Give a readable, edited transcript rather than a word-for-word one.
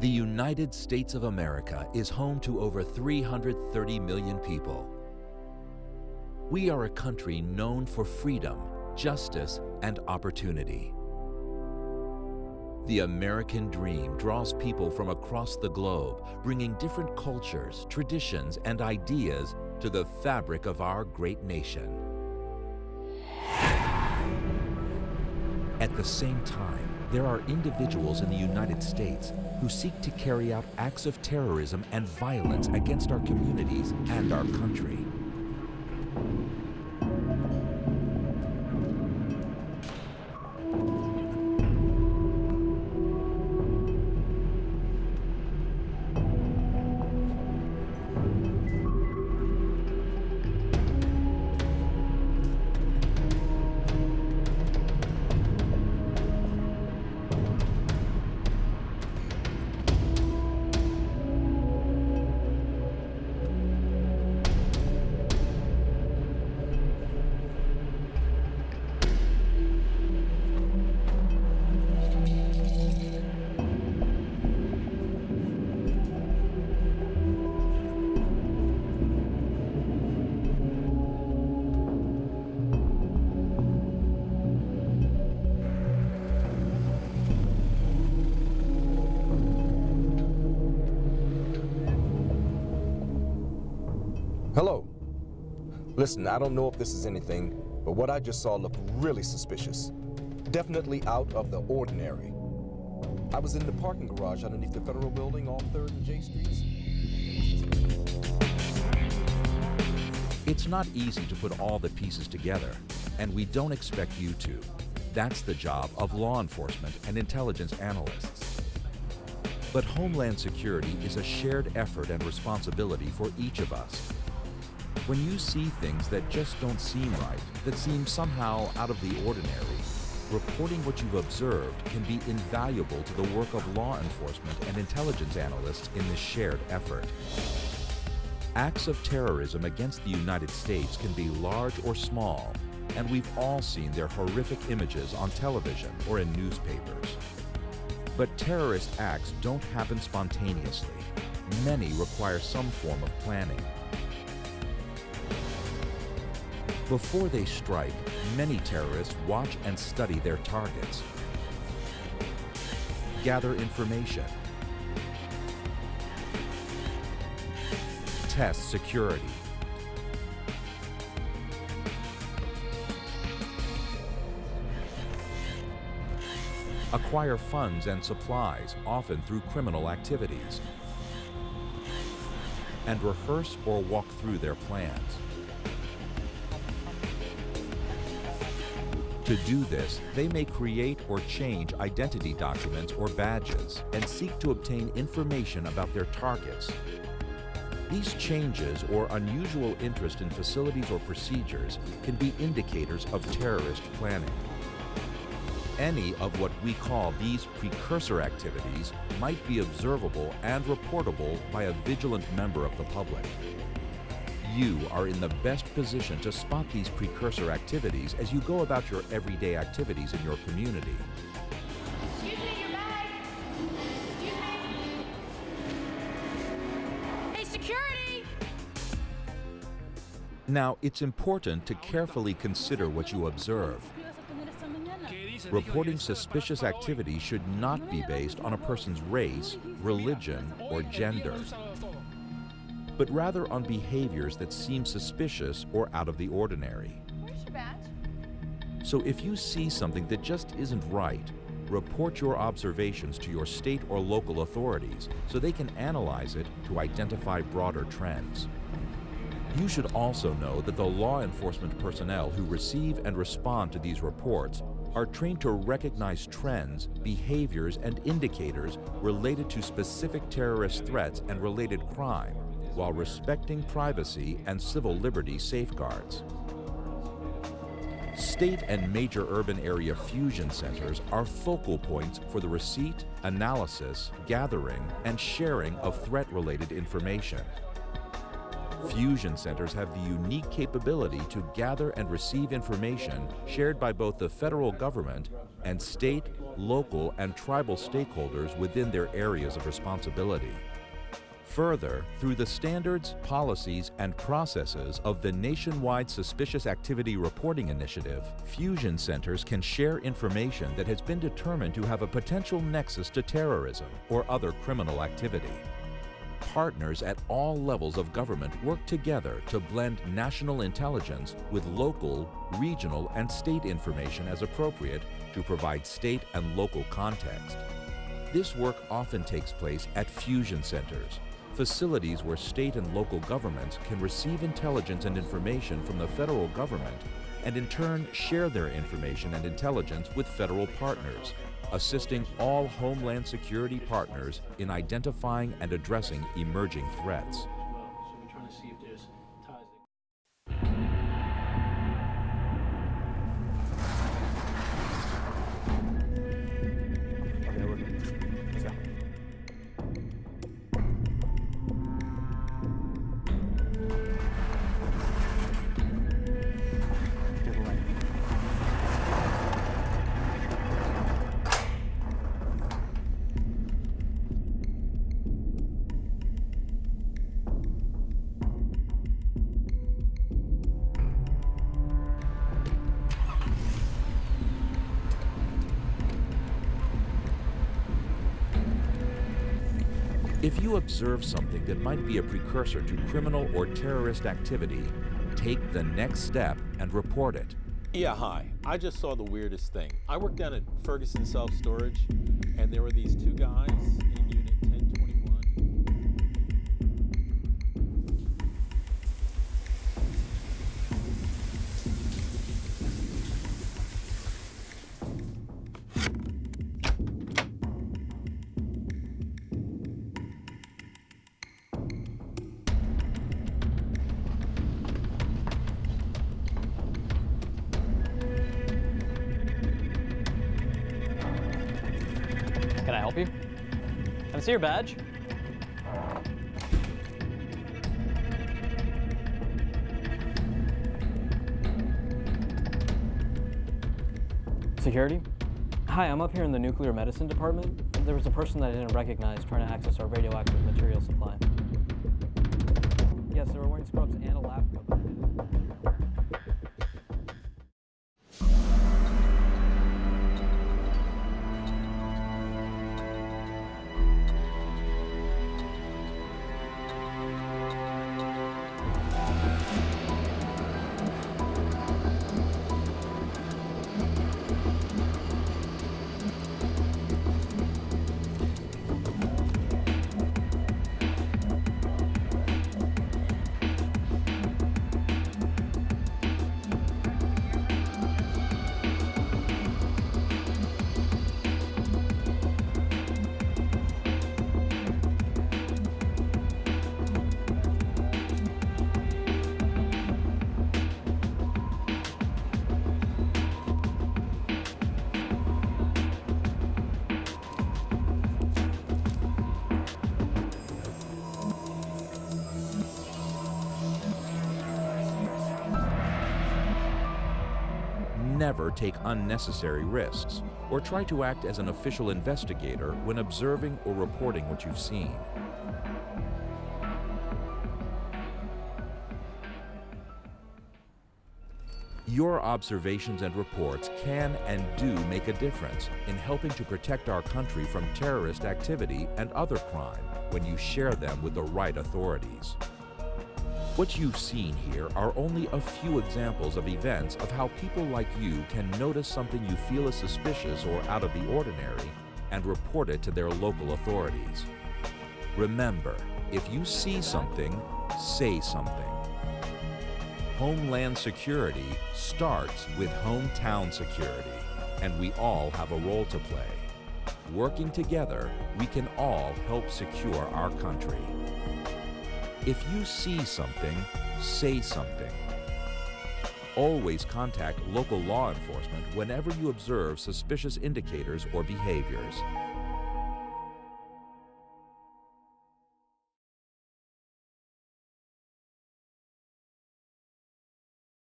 The United States of America is home to over 330 million people. We are a country known for freedom, justice, and opportunity. The American dream draws people from across the globe, bringing different cultures, traditions, and ideas to the fabric of our great nation. At the same time, there are individuals in the United States who seek to carry out acts of terrorism and violence against our communities and our country. Hello. Listen, I don't know if this is anything, but what I just saw looked really suspicious. Definitely out of the ordinary. I was in the parking garage underneath the Federal Building off 3rd and J Streets. It's not easy to put all the pieces together, and we don't expect you to. That's the job of law enforcement and intelligence analysts. But Homeland Security is a shared effort and responsibility for each of us. When you see things that just don't seem right, that seem somehow out of the ordinary, reporting what you've observed can be invaluable to the work of law enforcement and intelligence analysts in this shared effort. Acts of terrorism against the United States can be large or small, and we've all seen their horrific images on television or in newspapers. But terrorist acts don't happen spontaneously. Many require some form of planning. Before they strike, many terrorists watch and study their targets, gather information, test security, acquire funds and supplies, often through criminal activities, and rehearse or walk through their plans. To do this, they may create or change identity documents or badges and seek to obtain information about their targets. These changes or unusual interest in facilities or procedures can be indicators of terrorist planning. Any of what we call these precursor activities might be observable and reportable by a vigilant member of the public. You are in the best position to spot these precursor activities as you go about your everyday activities in your community. Excuse me, your bag! Excuse me! Hey, security! Now, it's important to carefully consider what you observe. Reporting suspicious activity should not be based on a person's race, religion, or gender, but rather on behaviors that seem suspicious or out of the ordinary. Where's your badge? So if you see something that just isn't right, report your observations to your state or local authorities so they can analyze it to identify broader trends. You should also know that the law enforcement personnel who receive and respond to these reports are trained to recognize trends, behaviors, and indicators related to specific terrorist threats and related crime, while respecting privacy and civil liberty safeguards. State and major urban area fusion centers are focal points for the receipt, analysis, gathering, and sharing of threat-related information. Fusion centers have the unique capability to gather and receive information shared by both the federal government and state, local, and tribal stakeholders within their areas of responsibility. Further, through the standards, policies, and processes of the Nationwide Suspicious Activity Reporting Initiative, Fusion centers can share information that has been determined to have a potential nexus to terrorism or other criminal activity. Partners at all levels of government work together to blend national intelligence with local, regional, and state information as appropriate to provide state and local context. This work often takes place at fusion centers, facilities where state and local governments can receive intelligence and information from the federal government and in turn share their information and intelligence with federal partners, assisting all Homeland Security partners in identifying and addressing emerging threats. So we're trying to see if there's ties. Okay, we're good. Let's go. To the right. If you observe something that might be a precursor to criminal or terrorist activity, take the next step and report it. Yeah, hi. I just saw the weirdest thing. I worked down at Ferguson Self Storage, and there were these two guys in Unit 1021. Can I help you? Can I see your badge? Security? Hi, I'm up here in the nuclear medicine department. There was a person that I didn't recognize trying to access our radioactive material supply. Yes, they were wearing scrubs and a lab coat. Never take unnecessary risks or try to act as an official investigator when observing or reporting what you've seen. Your observations and reports can and do make a difference in helping to protect our country from terrorist activity and other crime when you share them with the right authorities. What you've seen here are only a few examples of events of how people like you can notice something you feel is suspicious or out of the ordinary and report it to their local authorities. Remember, if you see something, say something. Homeland security starts with hometown security, and we all have a role to play. Working together, we can all help secure our country. If you see something, say something. Always contact local law enforcement whenever you observe suspicious indicators or behaviors.